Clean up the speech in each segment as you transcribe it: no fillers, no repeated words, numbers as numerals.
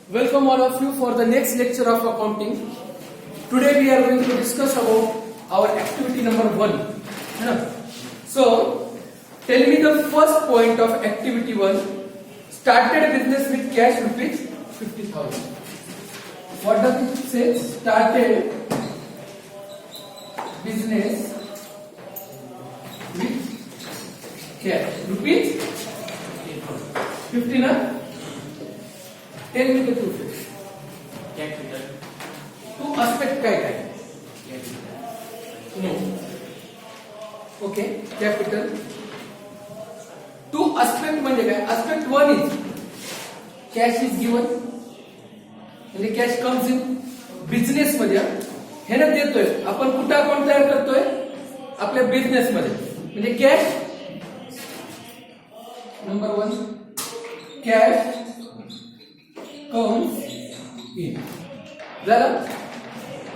Welcome all of you for the next lecture of accounting. Today we are going to discuss about our activity number 1. So, tell me the first point of activity 1. Started business with cash rupees 50,000. What does it say? Started business with cash rupees 50 na? Tell me the two facts. Capital. Two aspect काय काय? No. Okay. Capital. Two aspect म्हणजे काय? Aspect 1 is cash is given. म्हणजे cash comes in business मध्ये हे ना देतोय. आपण कुठं अकाउंट तयार करतोय? आपल्या बिझनेस मध्ये. म्हणजे cash number 1 cash comes in. झालं?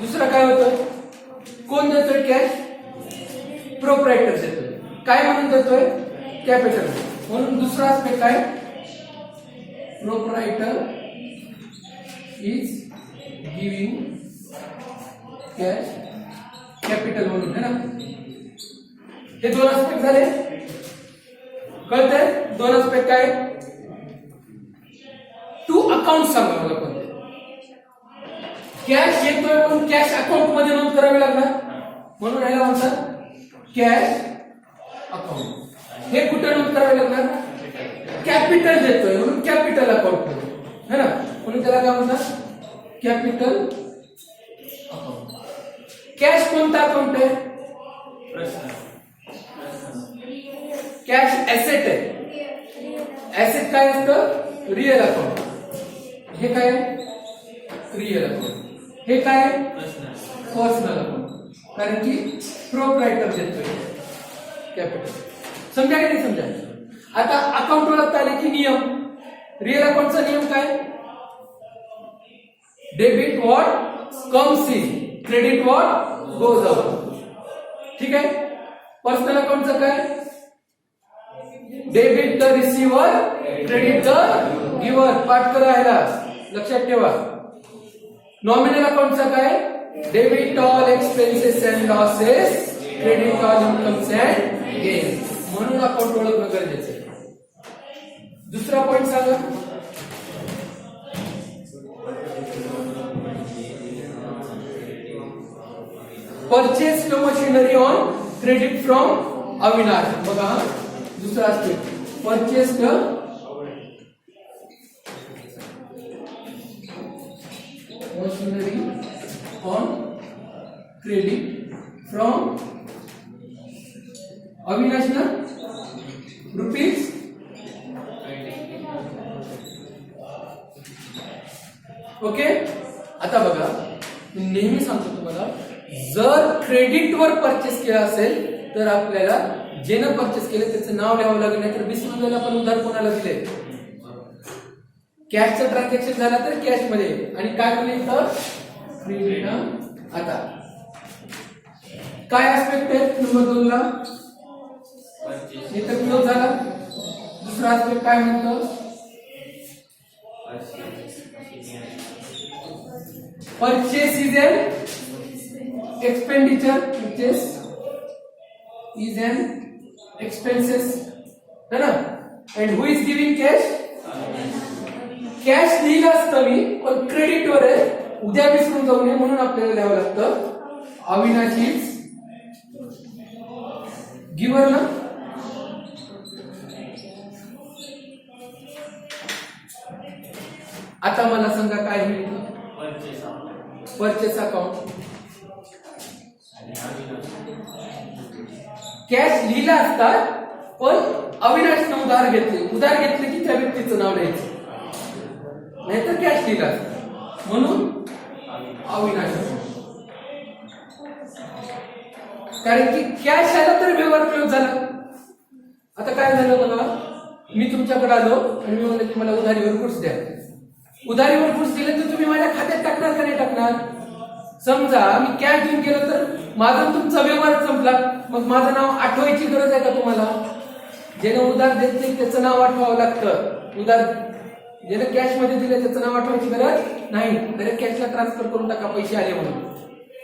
दुसरं काय होतं? कोण देतोय कॅश? प्रोप्रायटर देतोय. काय म्हणून देतोय? कॅपिटल. म्हणून दुसरा आस्पेक्ट काय? Proprietor is giving cash capital म्हणून है ना. हे दोन आस्पेक्ट झाले. कळतंय? दोन आस्पेक्ट काय? टू अकाउंट सांगा मला कोणते. कॅश येतोय पण कॅश अकाउंट मध्ये नोंद करावी लागणार म्हणून याला म्हणतात कॅश अकाउंट. हे कुठे नोंद करावी लागणार? कॅपिटल देतोय म्हणून कॅपिटल अकाउंट मध्ये है ना. म्हणून त्याला काय म्हणतात? Capital account. कॅश कोणता अकाउंट आहे? कॅश एसेट आहे. एसेट काय असतं? Real account. हे काय? Real account. हे काय? Personal account. कारण की प्रोप्रायटर देतोय कॅपिटल. समजा की नाही समजा? आता अकाउंट ओळखता आले की नियम. रिअल अकाउंटचा नियम काय? Debit what comes in, credit what goes out. ठीक आहे. पर्सनल अकाउंटचं काय? Debit the receiver, credit the giver. पाठ करा ह्याला, लक्षात ठेवा. नॉमिनल अकाउंटचा काय? Debit all expenses and losses, credit all incomes and gains. म्हणून अकाउंट ओळखणं गरजेचं आहे. दुसरा पॉइंट सांगा. Purchased machinery on credit from Avinash. बघा हा दुसरा aspect. Purchased machinery on credit from Avinash ना रुपीज. ओके. आता बघा मी नेहमी सांगतो तुम्हाला, जर क्रेडिटवर परचेस केला असेल तर आपल्याला जेनं परचेस केलं त्याचं नाव लिहावं लागेल. नाहीतर विसरून जायला आपण उधार कोणाला दिले. कॅशचं ट्रान्झॅक्शन झाला तर कॅश मध्ये आणि काय केलं इथं? क्रेडिट. आता काय आस्पेक्ट आहे नंबर 2 ला? इथं क्लोज झाला. दुसरा आस्पेक्ट काय म्हणतो? Purchase is an expenditure. Purchase is an expenses है ना. And who is giving cash? Cash लिहिलं असतं मी पण क्रेडिटवर आहे. उद्या विसरून जाऊ नये म्हणून आपल्याला लिहावं लागतं अविनाश इज गिव्हर ना. आता मला सांगा काय होईल? Purchase account. कॅश लिहिला असता पण अविनाशनं उधार घेतले. उधार घेतले की त्या व्यक्तीचं नाव लिहायचं, नाहीतर कॅश लिहिला म्हणून अविनाश. कारण की कॅश आला तर व्यवहार क्लोज झाला. आता काय झालं बघा, मी तुमच्याकडे आलो आणि मी म्हणलं की मला उधारीवर गुड्स द्या. उधारीवर गुड्स दिले तर तुम्ही माझ्या खात्यात टाकणार का नाही टाकणार? समजा मी कॅश देऊन गेलो तर माझा तुमचा व्यवहार संपला. मग माझं नाव आठवायची गरज आहे का तुम्हाला? ज्याने उधार देत नाही त्याचं नाव आठवावं लागतं. उधार ज्याला कॅश मध्ये दिले त्याचं नाव आठवायची गरज नाही, डायरेक्ट कॅशला ट्रान्सफर करून टाका पैसे आले म्हणून.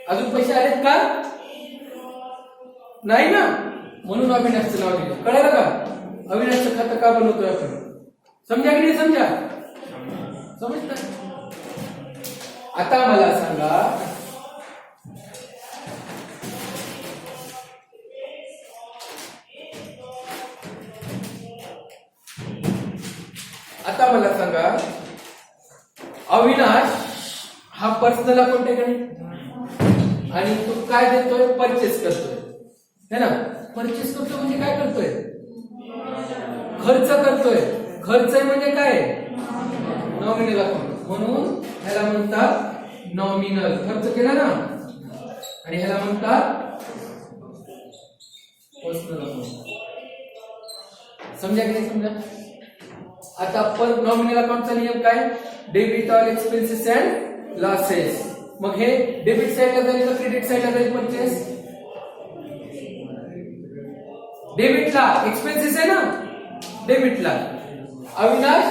अजून पैसे आलेत का? नाही ना, म्हणून अविनाशचं नाव दिलं. कळलं का? अविनाशचं खातं का बनवतोय आपण? समजा की नाही समजा? समजतं. आता मला सांगा, आता मला सांगा, अविनाश हा पर्सनल अकाउंट आहे का नाही? आणि तो काय देतोय? परचेस करतोय है ना. परचेस करतोय म्हणजे काय करतोय? खर्च करतोय. खर्च आहे म्हणजे काय? Nominal account. म्हणून ह्याला म्हणतात नॉमिनल. खर्च केला ना, आणि ह्याला म्हणतात पर्सनल अकाउंट. समजा की नाही समजा? आता पर नॉमिनल अकाउंटचा नियम काय? Debit all expenses and losses. मग हे डेबिट साइडला जाईल का क्रेडिट साइडला जाईल? परचेस डेबिटला. एक्सपेन्सेस आहे ना डेबिटला. Avinash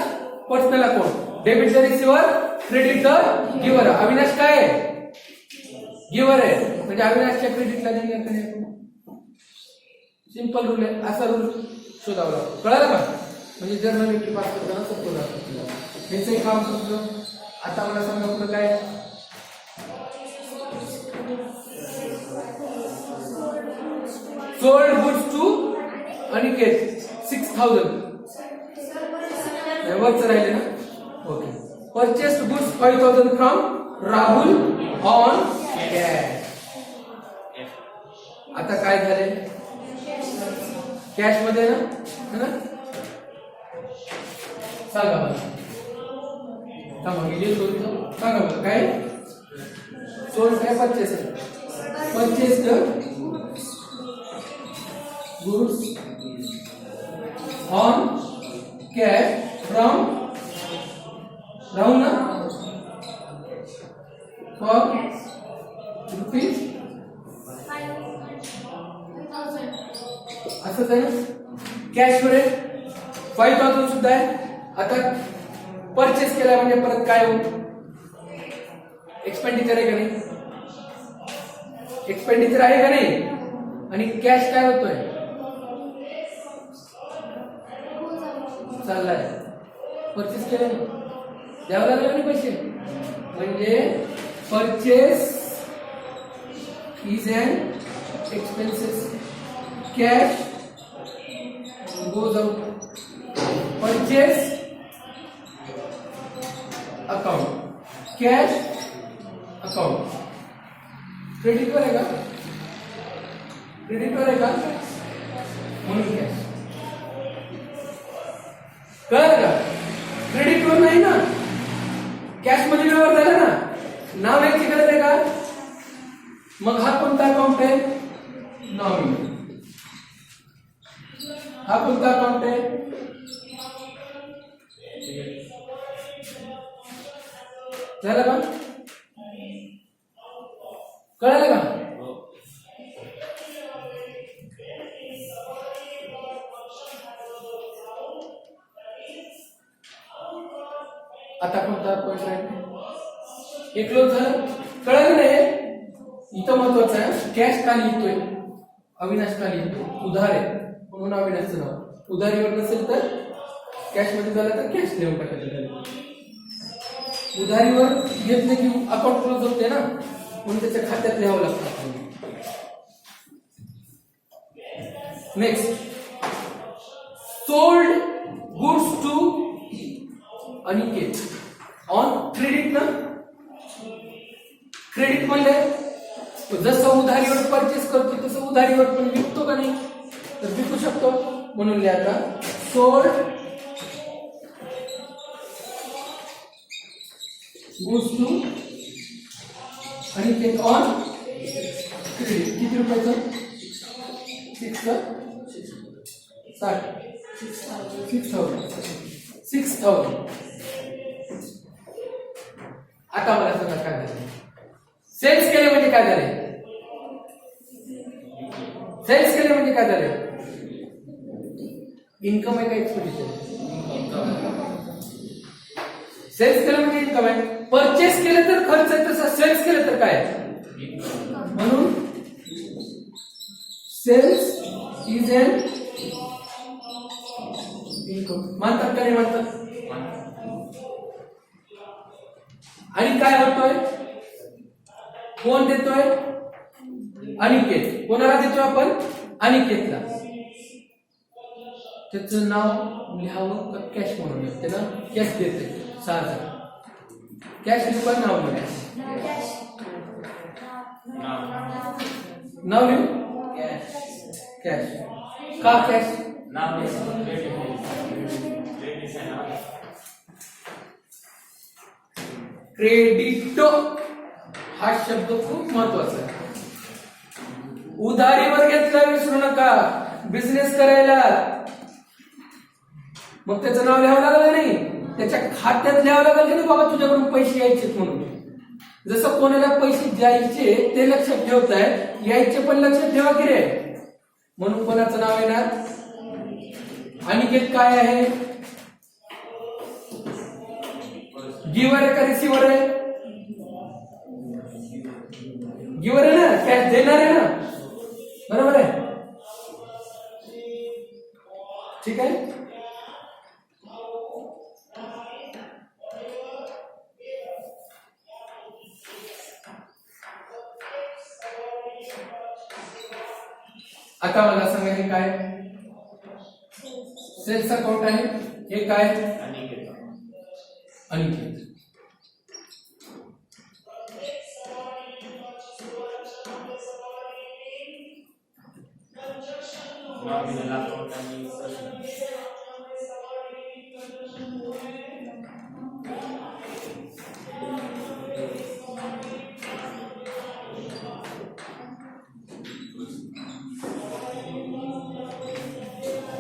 personal account. Debit the receiver, credit the giver. Avinash काय आहे? गिव्हर आहे. म्हणजे अविनाशच्या क्रेडिटला देण्याकडे. सिंपल रूल आहे. असा रूल शोधावा लागतो. कळलं का? म्हणजे जर्नल एंट्री पास करताना सोपं जातं. हेच काम संपलं. आता मला सांगा पुढे काय? Sold goods to Aniket 6000. वरच राहिले ना. Okay. Purchased goods 5000 from Rahul on cash. आता काय झाले? कॅश मध्ये ना सांगा मला. सांगा मला काय? सोल्ड काय? Purchase. Purchased goods on cash from Rahul ना फॉर रुपीज. असंच आहे ना. कॅश वर 5000 सुद्धा आहे. आता परचेस केला म्हणजे परत काय होईल? एक्सपेंडिचर आहे का नाही? एक्सपेंडिचर आहे का नाही? आणि कॅश काय होतोय? चाललाय. परचेस केलं ना, द्यावं लागलं नाही पैसे. म्हणजे purchase is an expenses. Cash goes out. Purchase account, cash account. क्रेडिटवर आहे का? क्रेडिटवर आहे का? म्हणून कॅश. कळलं का? क्रेडिटवर नाही ना, कॅश मध्ये व्यवहार झाला ना. नाव याची गरज आहे का? मग हा कोणता अकाउंट आहे? नॉमिनल. हा कोणता अकाउंट आहे? झालं का? कळलं का? आता कोणता पॉइंट राहील? एक क्लोज झालं. कळलं नाही? इथं महत्वाचं आहे कॅश का लिहितोय, अविनाश का लिहितोय. उधार आहे म्हणून अविनाशचं नाव. उधारीवर नसेल तर कॅश मध्ये झालं तर कॅश लिहून टाकायचं. उधारीवर घेतले की अकाउंट क्लोज होते ना, म्हणून त्याच्या खात्यात लिहावं लागतं. Next, sold goods to Aniket on credit ना. क्रेडिट म्हणजे जसं उधारीवर परचेस करतो तसं उधारीवर पण विकतो का नाही, तर विकू शकतो. म्हणून लिहायचा sold goods to Aniket on credit. किती रुपयाचं? 6,000. आता मला सांगा काय झालं? सेल्स केले म्हणजे काय झाले? सेल्स केले म्हणजे काय झाले? इन्कम आहे का एक्सपेंडिचर? सेल्स केलं म्हणजे इन्कम आहे. परचेस केलं तर खर्च आहे, तसं सेल्स केलं तर काय आहे? म्हणून सेल्स इज एन इन्कम. मानतात का नाही मानतात? आणि काय होतोय? कोण देतोय? अनिकेत. कोणाला देतोय आपण? अनिकेतला. त्याचं नाव लिहावं का कॅश म्हणून लिहावं? त्याला कॅश देते 6,000. कॅश लिहू का नाव लिहू? नाव लिहू? कॅश. का कॅश? क्रेडिट हा शब्द खूप महत्वाचा आहे. उधारीवर घेतला विसरू नका. बिझनेस करायला मग त्याचं नाव लिहावं लागलं नाही, त्याच्या खात्यात लिहावं लागलं नाही बाबा तुझ्याकडून पैसे यायचे म्हणून. जसं कोणाला पैसे द्यायचे ते लक्षात ठेवताय, यायचे पण लक्षात ठेवा की रे. म्हणून कोणाचं नाव येणार? अनिकेत काय आहे? गिवर आहे का रिसिव्हर आहे? गिवर आहे ना, कॅश देणार आहे ना, बरोबर आहे. ठीक आहे. आता मला सांगा हे काय? सेल्स अकाउंट आहे. हे काय? अनिकेत.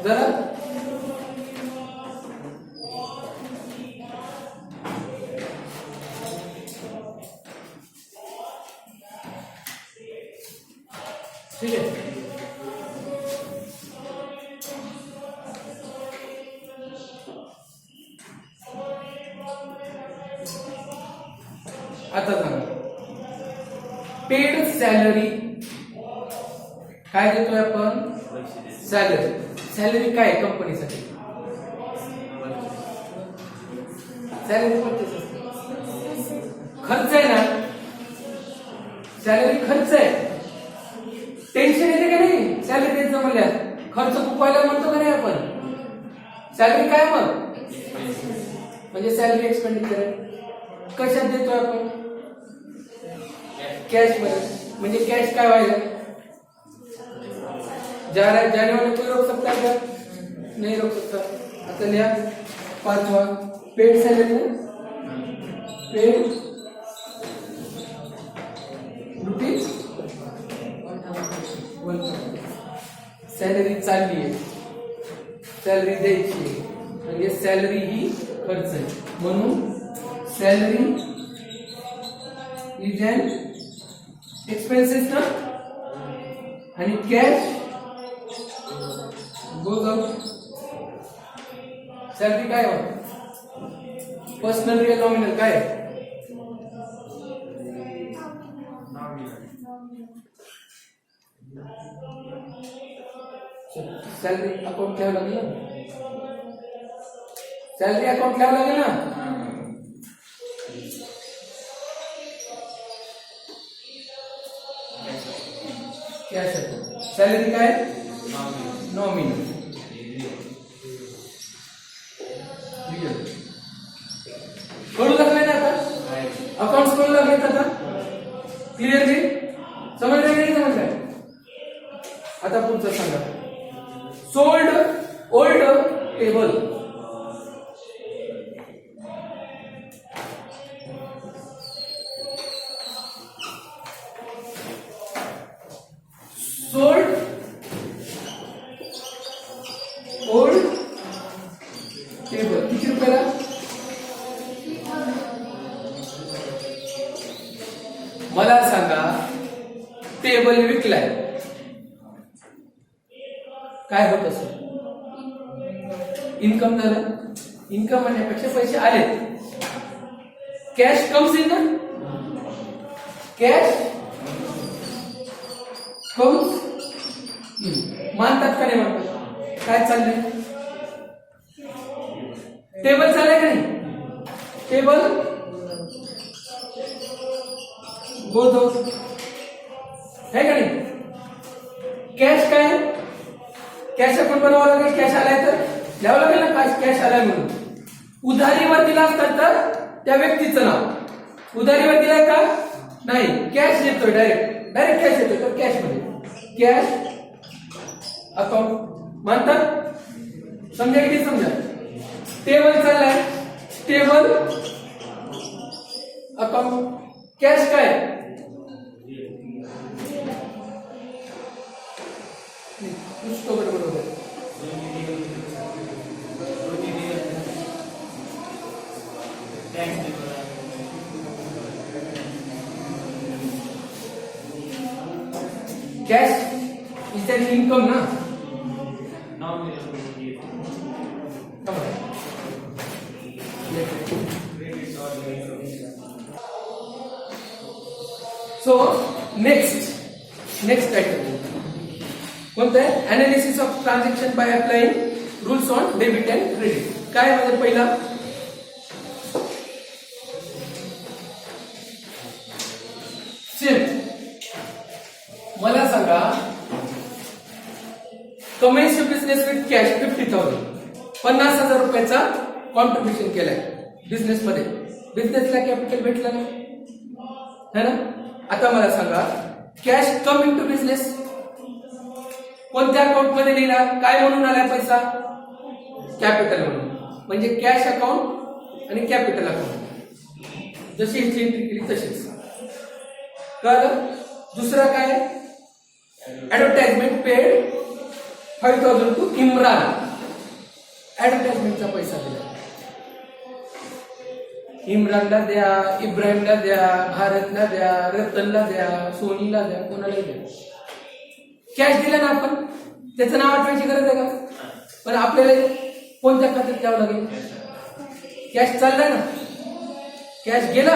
जरा ठीक आहे. आता सांगा पेड सॅलरी काय देतोय आपण? सॅलरी. सॅलरी काय आहे कंपनीसाठी? सॅलरी खर्च आहे ना. सॅलरी खर्च आहे. टेन्शन येते का नाही सॅलरी द्यायचं म्हणल्यास? खर्च चुकवायला म्हणतो का नाही आपण? सॅलरी काय मग? म्हणजे सॅलरी एक्सपेंडिचर आहे. कशात देतोय आपण? कॅश मध्ये. म्हणजे कॅश काय व्हायला? जाने वाले कोई रोक सकता है क्या? नहीं रोक सकता. आता लिहा 5वां paid salary. Paid rupees 1. Salary चालली आहे, सॅलरी द्यायची आहे, म्हणजे सॅलरी ही खर्च आहे. म्हणून सॅलरी इज एन एक्सपेन्सेस ना. आणि कॅश goes out. सॅलरी काय आहे? पर्सनल रिअल नॉमिनल काय आहे? सॅलरी अकाउंट घ्यावं लागेल ना. सॅलरी अकाउंट घ्यावं लागेल ना. Cash account. सॅलरी काय? नॉमिनल. कळू लागले ना आता? अकाउंट कळू लागले आता क्लिअरली? समजलं नाही? समजलंय? आता पुढचं सांगा. Sold old table. Sold old table किती रुपयाला? मला सांगा टेबल विकलाय काय होत असेल? इन्कम झालं. इन्कम म्हणण्यापेक्षा पैसे आले. कॅश कम्स इन ना, कॅश कम्स इन. मानतात का नाही मानतात? काय चाललंय? टेबल चाललंय का नाही? टेबल गोज आउट है का नाही? कॅश काय? कॅश आपण बनवावं लागेल. कॅश आलाय तर लिहावं लागेल ना, कॅश आलाय म्हणून. उधारीवर दिला असतात तर त्या व्यक्तीचं नाव. उधारीवर दिलाय का? नाही, कॅश येतोय डायरेक्ट कॅश येतोय तर कॅश मध्ये कॅश अकाउंट म्हणतात. समजा किती? समजा टेबल चाललाय, टेबल अकाउंट. कॅश काय? बरोबर. कॅश इज दॅट इन्कम ना. सो नेक्स्ट आयटम कोणतं आहे? Analysis of transaction by applying rules on debit and credit. काय म्हणजे पहिला सेम मला सांगा, कमेन्स बिझनेस विथ कॅश 50,000, 50,000 रुपयाचा कॉन्ट्रीब्युशन केलाय बिझनेस मध्ये. बिझनेसला कॅपिटल भेटला ना, है ना. आता मला सांगा, cash come in to business कोणत्या अकाउंट मध्ये लिहिला? काय म्हणून आलाय पैसा? कॅपिटल म्हणून. म्हणजे कॅश अकाउंट आणि कॅपिटल अकाउंट जशी ह्याची एंट्री केली तशीच. कळलं? दुसरं काय? Advertisement paid 5,000 to Imran. ऍडव्हर्टाइजमेंटचा पैसा दिला. इम्रानला द्या, इब्राहिमला द्या, भारतला द्या, रतनला द्या, सोनीला द्या, कोणाला द्या. कॅश दिला ना आपण, त्याचं नाव आठवायची गरज आहे का? पण आपल्याला कोणत्या खात्यात द्यावं लागेल? कॅश चालला ना, कॅश गेला.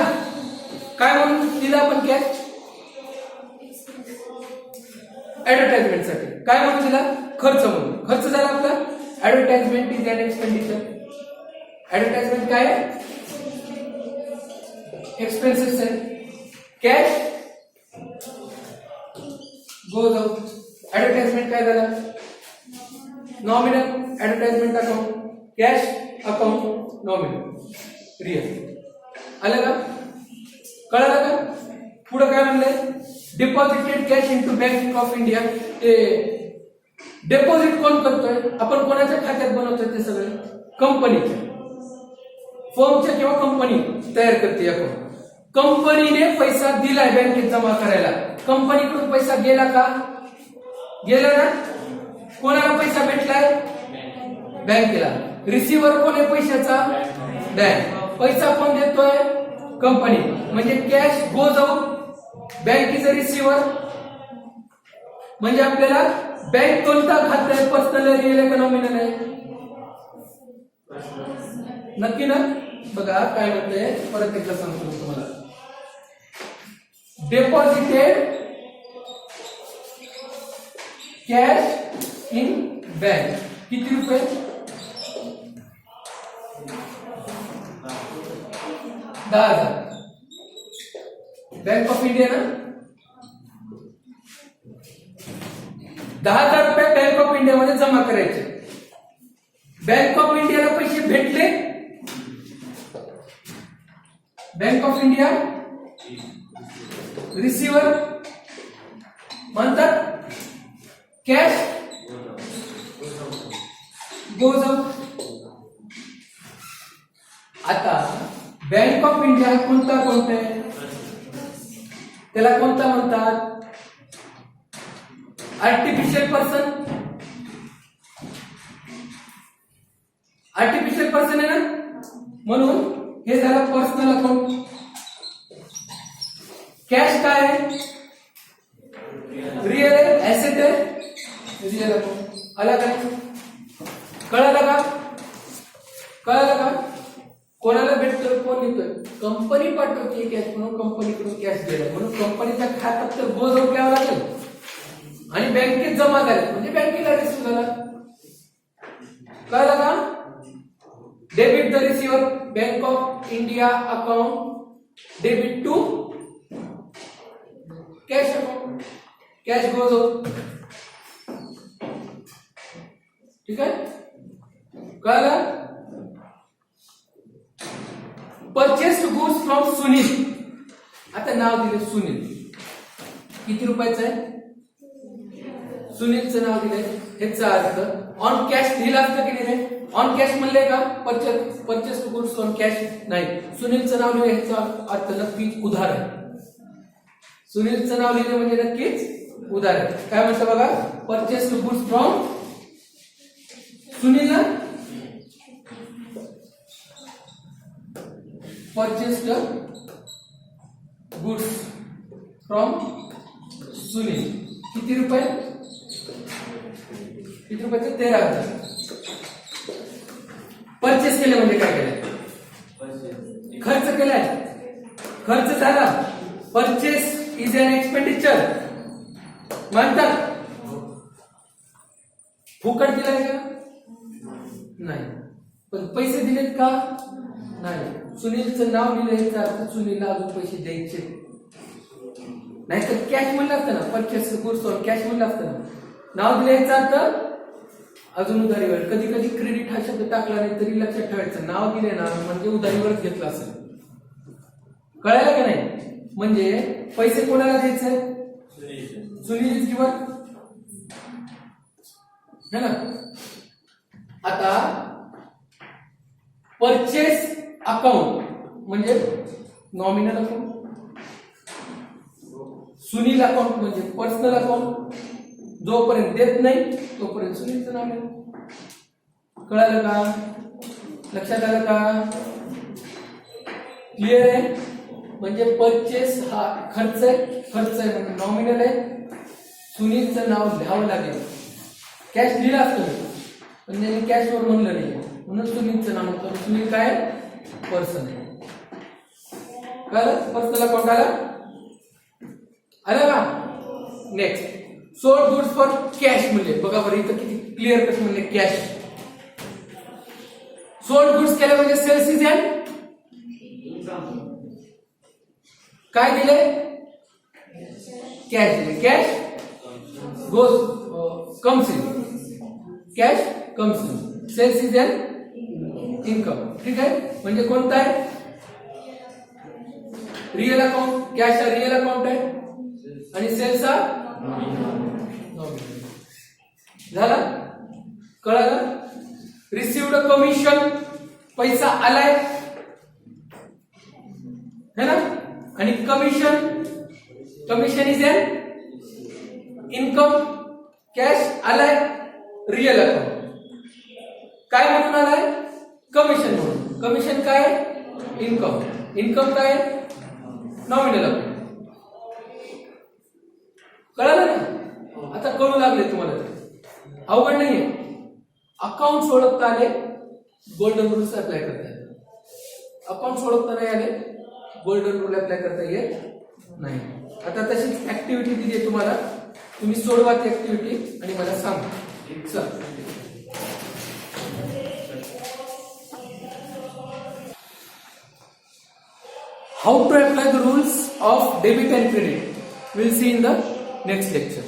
काय म्हणून दिला आपण कॅश? ऍडव्हर्टाइजमेंटसाठी. काय म्हणून दिला? खर्च म्हणून. खर्च झाला आपला. Advertisement is an expenditure. Advertisement काय आहे? एक्सपेन्सेस आहे. Cash goes out. ऍडव्हर्टाइजमेंट काय झाला? Nominal. Advertisement account. Cash account nominal real. आलं का? कळालं का? पुढे काय म्हणलंय? Deposited cash into bank of India. Deposit कोण करतोय? आपण कोणाच्या खात्यात बनवतोय? ते सगळे कंपनीच्या, फर्मच्या किंवा कंपनी तयार करते अकाउंट. कंपनीने पैसा दिलाय बँकेत जमा करायला. कंपनीकडून पैसा गेला का? गेला ना. कोणाला पैसा भेटलाय? बँकेला. रिसिव्हर कोण आहे पैशाचा? बँक. पैसा कोण देतोय? कंपनी. म्हणजे cash goes out, bank is a receiver. म्हणजे आपल्याला बँक कोणता खातं आहे? पर्सनल आहे, रिअल आहे का नॉमिनल आहे? नक्की ना. बघा काय म्हणते, परत एकदा सांगतो तुम्हाला. डिपॉझिटेड कॅश इन बँक किती रुपये? 10,000. बँक ऑफ इंडिया ना. 10,000 रुपये बँक ऑफ इंडिया मध्ये जमा करायचे. बँक ऑफ इंडियाला पैसे भेटले. बँक ऑफ इंडिया रिसिव्हर म्हणतात. Cash goes out. आता बँक ऑफ इंडिया कोणता अकाउंट आहे? त्याला कोणता म्हणतात? Artificial person. आर्टिफिशियल पर्सन आहे ना, म्हणून हे झालं पर्सनल अकाउंट. कॅश काय आहे? रिअल आहे, ऍसेट आहे, रिअल अकाउंट. आला का? कळालं का? कळालं का? कोणाला भेटतोय, कोण लिहितोय? कंपनी पाठवते कॅश म्हणून कंपनीकडून कॅश गेलं म्हणून कंपनीच्या खात्यात तर बोज ओपल्यावर लागेल आणि बँकेत जमा झाले म्हणजे बँकेला रिसिव्ह झाला. कळलं का? Debit the receiver bank of India account debit to cash account cash goes हो. ठीक आहे. कळलं? Purchased goods from Sunil. आता नाव दिले सुनील. किती रुपयाचं आहे? सुनीलचं नाव दिलंय. ह्याचा अर्थ ऑन कॅश दिला असतं की नाही? ऑन कॅश म्हणले का? परचेस्ड गुड्स ऑन कॅश नाही. सुनीलचं नाव लिहिलं ह्याचा अर्थ नक्कीच उधार आहे. सुनीलचं नाव लिहिलं म्हणजे नक्कीच उधार आहे. काय म्हणतं बघा? Purchased goods from Sunil. Purchased goods from Sunil. किती रुपये? किती रुपयाचे? 13,000. परचेस केले म्हणजे काय केलं? खर्च केलाय. खर्च झाला. परचेस इज अन एक्सपेंडिचर म्हणतात. फुकट दिलाय का? नाही. पण पैसे दिलेत का? नाही. सुनीलचं नाव लिहिलं याचा अर्थ सुनीलला अजून पैसे द्यायचे. नाही तर कॅश म्हणलं असतं ना. परचेस गुड्स ऑन कॅश म्हणलं असतं ना. नाव दिलं याचा अर्थ अजून उधारीवर. कधी कधी क्रेडिट हा शब्द टाकला नाही तरी लक्षात ठेवायचं नाव दिले ना म्हणजे उधारीवरच घेतलं असेल. कळायला का नाही? म्हणजे पैसे कोणाला द्यायचे? सुनील किंवा है ना. आता परचेस अकाउंट म्हणजे नॉमिनल अकाउंट. सुनील अकाउंट म्हणजे पर्सनल अकाउंट. जोपर्यंत देत नाही तोपर्यंत सुनीलचं नाव आहे. कळालं का? लक्षात आलं का? क्लिअर आहे? म्हणजे परचेस हा खर्च आहे. खर्च आहे म्हणजे नॉमिनल आहे. सुनीलचं नाव लिहावं लागेल. कॅश लिहिलं असतं पण त्यांनी कॅशवर म्हणलं नाही म्हणून सुनीलचं नाव होतं. सुनील काय? पर्सन आहे. कळलं? पर्सनल अकाउंट आलं का? Next sold goods for cash म्हणजे बघा बरं इथं किती क्लिअर कट म्हणजे कॅश. सोल्ड गुड्स केले म्हणजे सेल्स इज एन काय दिले? कॅश दिले. Cash goes comes in. Cash comes in. Sales is an income. ठीक आहे. म्हणजे कोणता आहे? Real account. कॅश हा रिअल अकाउंट आहे आणि सेल्स हा झाला. कळालं? रिसिव्ड कमिशन पैसा आलाय है ना. आणि commission is an income. Cash आलाय रिअल अकाउंट. काय म्हणून आलाय? कमिशन म्हणून. कमिशन काय? इन्कम. इन्कम काय? Nominal account. कळालं ना? आता कळू लागले तुम्हाला. अवघड नाहीये. अकाउंट ओळखता आले गोल्डन रूल्स अप्लाय करता येतात. अकाउंट ओळखता नाही आले गोल्डन रूल अप्लाय करता येत नाही. आता तशीच ऍक्टिव्हिटी दिली आहे तुम्हाला. तुम्ही सोडवा ती ऍक्टिव्हिटी आणि मला सांगा. चल how to apply the rules of debit and credit we'll see in the next lecture.